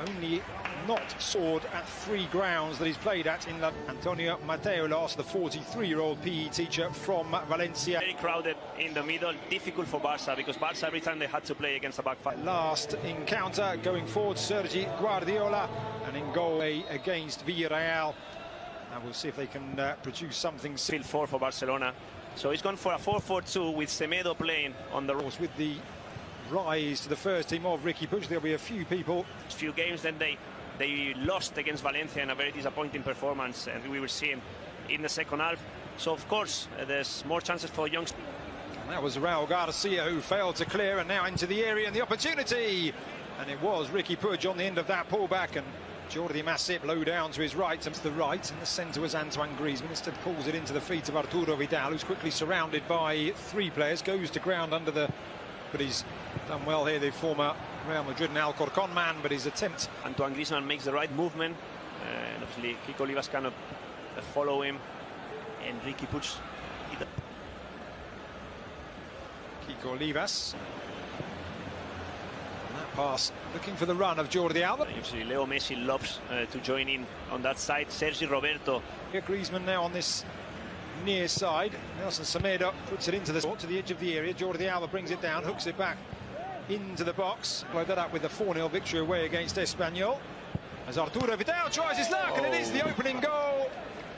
Only not scored at 3 grounds that he's played at in London. Antonio Mateolos, the 43-year-old PE teacher from Valencia. Very crowded in the middle, difficult for Barca because Barca every time they had to play against a back five. Last encounter going forward, Sergi Guardiola, and in goal against Villarreal. And we'll see if they can produce something. Field 4 for Barcelona. So he's gone for a 4-4-2 with Semedo playing on the right. With the rise to the first team of Riqui Puig, there'll be a few people. Few games, then they lost against Valencia in a very disappointing performance, and we will see him in the second half. So of course there's more chances for young. And that was Raul Garcia who failed to clear, and now into the area and the opportunity. And it was Riqui Puig on the end of that pullback, and Jordi Masip low down to his right, and to the right. In the centre was Antoine Griezmann. Instead pulls it into the feet of Arturo Vidal, who's quickly surrounded by 3 players. Goes to ground under the... But he's done well here, the former Real Madrid and Alcorcon man, but his attempt... Antoine Griezmann makes the right movement, and obviously Kiko Olivas cannot follow him, and Riqui Puig... Kiko Olivas. And that pass, looking for the run of Jordi Alba. Usually Leo Messi loves to join in on that side. Sergi Roberto. Here Griezmann now on this near side. Nelson Semedo puts it into the spot to the edge of the area. Jordi Alba brings it down, hooks it back into the box. Followed that up with a 4-0 victory away against Espanyol. As Arturo Vidal tries his luck, and it is the opening goal.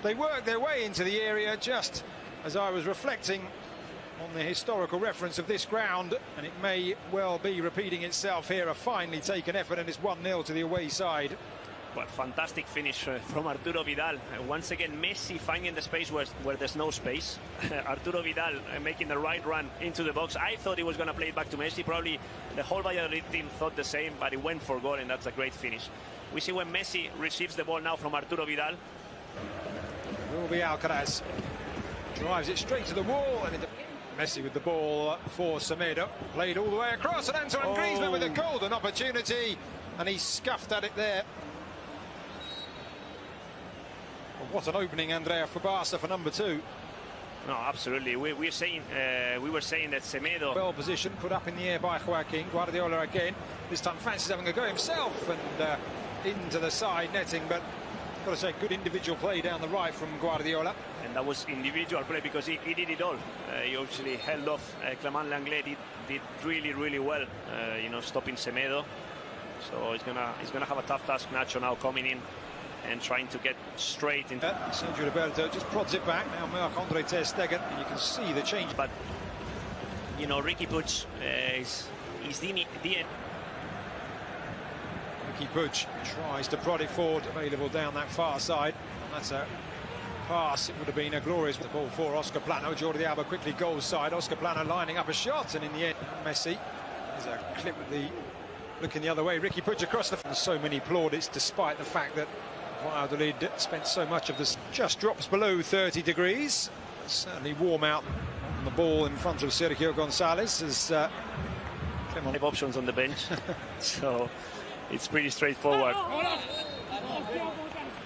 They work their way into the area just as I was reflecting on the historical reference of this ground, and it may well be repeating itself here. A finely taken effort, and it's 1-0 to the away side. Well, fantastic finish from Arturo Vidal. Once again, Messi finding the space where there's no space. Arturo Vidal making the right run into the box. I thought he was going to play it back to Messi. Probably the whole Valladolid team thought the same, but he went for goal, and that's a great finish. We see when Messi receives the ball now from Arturo Vidal. Will be Alcaraz. Drives it straight to the wall, and Messi with the ball for Semedo. Played all the way across, and Antoine Griezmann with a golden opportunity, and he scuffed at it there. What an opening, Andrea, for Barca for number 2. No, absolutely. We were saying that Semedo... Well positioned, put up in the air by Joaquin. Guardiola again. This time fancies having a go himself, and into the side netting, but got to say, good individual play down the right from Guardiola. And that was individual play because he did it all. He actually held off Clement Lenglet. Did really well, you know, stopping Semedo. So he's gonna have a tough task, Nacho, now coming in and trying to get straight into... Sergio Roberto just prods it back. Now Marc-Andre ter Stegen, and you can see the change. But, you know, Riqui Puig is the end. Riqui Puig tries to prod it forward, available down that far side. That's a pass. It would have been a glorious ball for Oscar Plano. Jordi Alba quickly goal side. Oscar Plano lining up a shot, and in the end, Messi. There's a clip with the looking the other way. Riqui Puig across the... So many plaudits, despite the fact that Valladolid spent so much of this. Just drops below 30 degrees. Certainly warm out on the ball in front of Sergio Gonzalez. As 5 options on the bench, so it's pretty straightforward.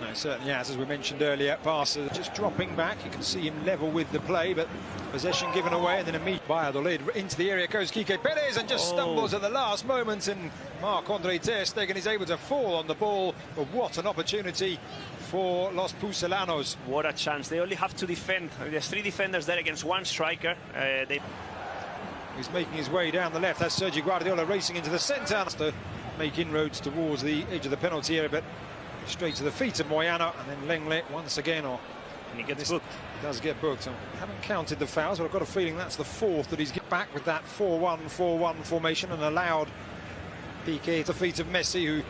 No, it certainly has, as we mentioned earlier. Barca just dropping back. You can see him level with the play, but possession given away, and then immediately Valladolid into the area goes Quique Perez, and just stumbles at the last moment, and Marc-Andre ter Stegen is able to fall on the ball. But what an opportunity for Los Pucelanos. What a chance. They only have to defend. There's 3 defenders there against 1 striker. He's making his way down the left. That's Sergio Guardiola racing into the centre to make inroads towards the edge of the penalty area, but straight to the feet of Moyano, and then Lenglet once again. And he gets booked. He does get booked. I haven't counted the fouls, but I've got a feeling that's the 4th that he's get back with that 4-1-4-1 formation, and allowed Piqué at the feet of Messi, who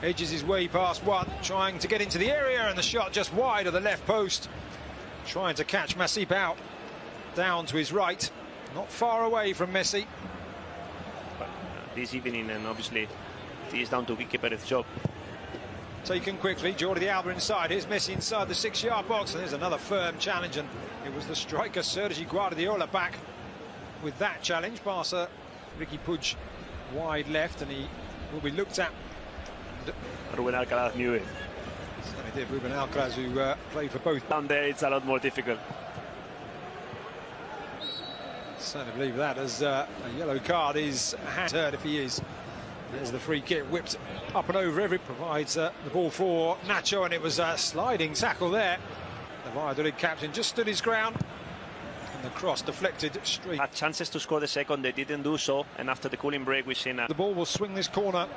edges his way past one, trying to get into the area, and the shot just wide of the left post. Trying to catch Masip out, down to his right, not far away from Messi. But this evening, and obviously it is down to Quique Perez's job. Taken quickly, Jordi Alba inside. Here's Messi inside the 6-yard box, and there's another firm challenge, and it was the striker Sergi Guardiola back with that challenge. Barca, Riqui Puig wide left, and he will be looked at. Ruben Alcaraz knew it. Certainly did. Ruben Alcaraz, who played for both. Down there, it's a lot more difficult. Certainly believe that, as a yellow card is heard if he is There's the free kick whipped up and over. Provides the ball for Nacho, and it was a sliding tackle there. The Valladolid captain just stood his ground, and the cross deflected straight. Had chances to score the second, they didn't do so, and after the cooling break we've seen The ball will swing this corner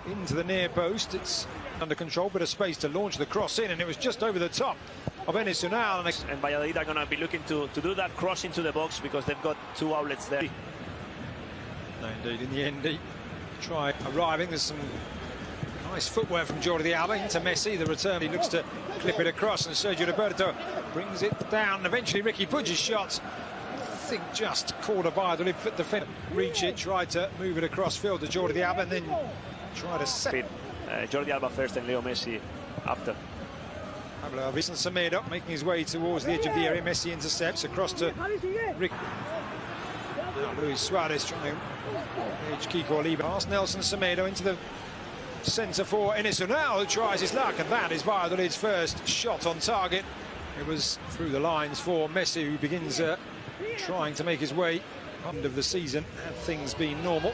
into the near post. It's under control, bit of space to launch the cross in, and it was just over the top of Enes Unal. And Valladolid are going to be looking to do that cross into the box because they've got two outlets there. No, indeed, in the end, he tried arriving. There's some nice footwork from Jordi Alba into Messi. The return, he looks to clip it across, and Sergio Roberto brings it down. Eventually, Ricky Puig's shot, I think, just caught a Valladolid defender. Reach it, tried to move it across field to Jordi Alba, and then tried to set it. Jordi Alba first and Leo Messi after. Pablo Alves and Semedo making his way towards the edge of the area. Messi intercepts across to Rick. Now Luis Suarez trying to edge Kiko Oliva. Past Nelson Semedo into the centre for Enes Unal, who tries his luck, and that is Valladolid's first shot on target. It was through the lines for Messi, who begins trying to make his way end of the season. Had things been normal,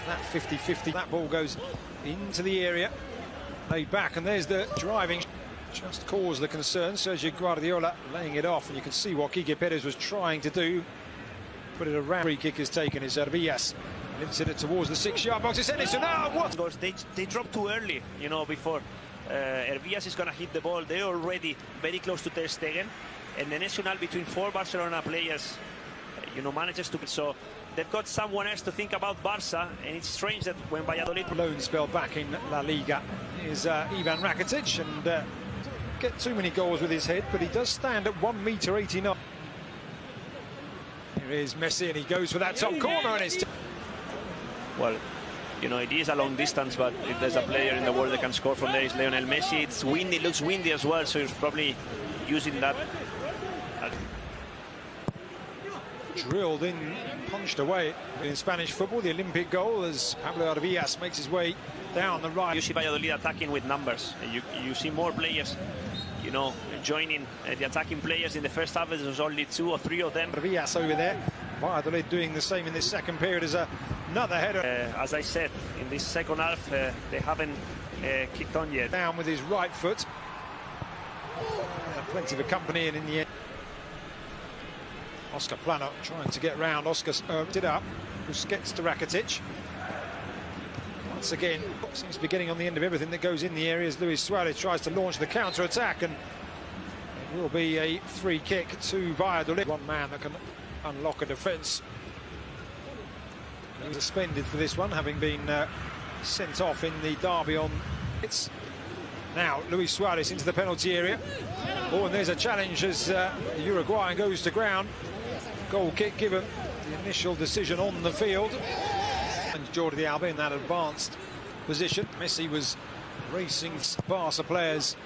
that 50-50, that ball goes into the area, laid back, and there's the driving. Just caused the concern. Sergio Guardiola laying it off, and you can see what Quique Perez was trying to do. Put it around. Free kick is taken. It's Hervillas. Lifts it towards the 6-yard box. It's Enes Unal. What? They dropped too early, you know, before Hervillas is going to hit the ball. They're already very close to Ter Stegen, and Enes Unal, between four Barcelona players, you know, manages to. So they've got someone else to think about Barca, and it's strange that when Valladolid loan spell back in La Liga is Ivan Rakitic, and doesn't get too many goals with his head, but he does stand at 1.89 meters. Here is Messi, and he goes for that top corner, and it's. Well, you know, it is a long distance, but if there's a player in the world that can score from there, it's Lionel Messi. It's windy, looks windy as well, so he's probably using that. Drilled in, punched away in Spanish football. The Olympic goal as Pablo Hervillas makes his way down the right. You see Valladolid attacking with numbers. You see more players, you know, joining the attacking players. In the first half, there was only 2 or 3 of them. Hervillas over there. Valladolid doing the same in this second period as another header. As I said, in this second half, they haven't kicked on yet. Down with his right foot. Plenty of accompanying in the end. Oscar Plano trying to get round. Oscar it up. Busquets to Rakitic. Once again, seems to be getting on the end of everything that goes in the area as Luis Suarez tries to launch the counter-attack, and it will be a free kick to Valladolid. One man that can unlock a defence. He was suspended for this one, having been sent off in the derby on. It's now Luis Suarez into the penalty area. Oh, and there's a challenge as the Uruguayan goes to ground. Goal kick given. The initial decision on the field. And Jordi Alba in that advanced position. Messi was racing Barca players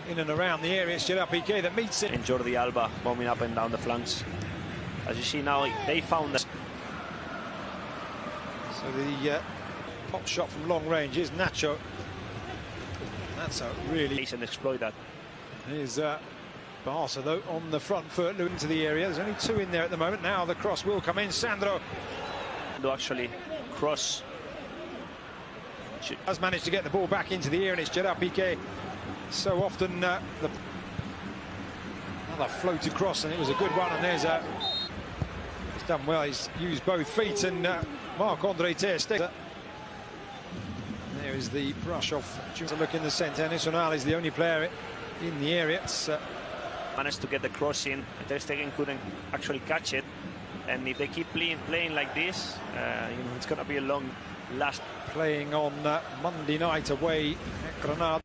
in and around the area. It's Gerard Piqué that meets it. And Jordi Alba bombing up and down the flanks. As you see now, they found that. So the pop shot from long range is Nacho. That's a really. And exploit that. Here's Barca though on the front foot, looking to the area. There's only 2 in there at the moment. Now the cross will come in. Sandro to actually cross. Has managed to get the ball back into the air, and it's Gerard Piqué. So often another float across, and it was a good one. And there's he's done well. He's used both feet, and Marc-Andre Ter Stegen. There is the brush off. To look in the centre. Enes Unal is the only player in the area. It's, managed to get the cross in. Ter Stegen couldn't actually catch it, and if they keep playing like this, you know, it's going to be a long last. Playing on Monday night away at Granada.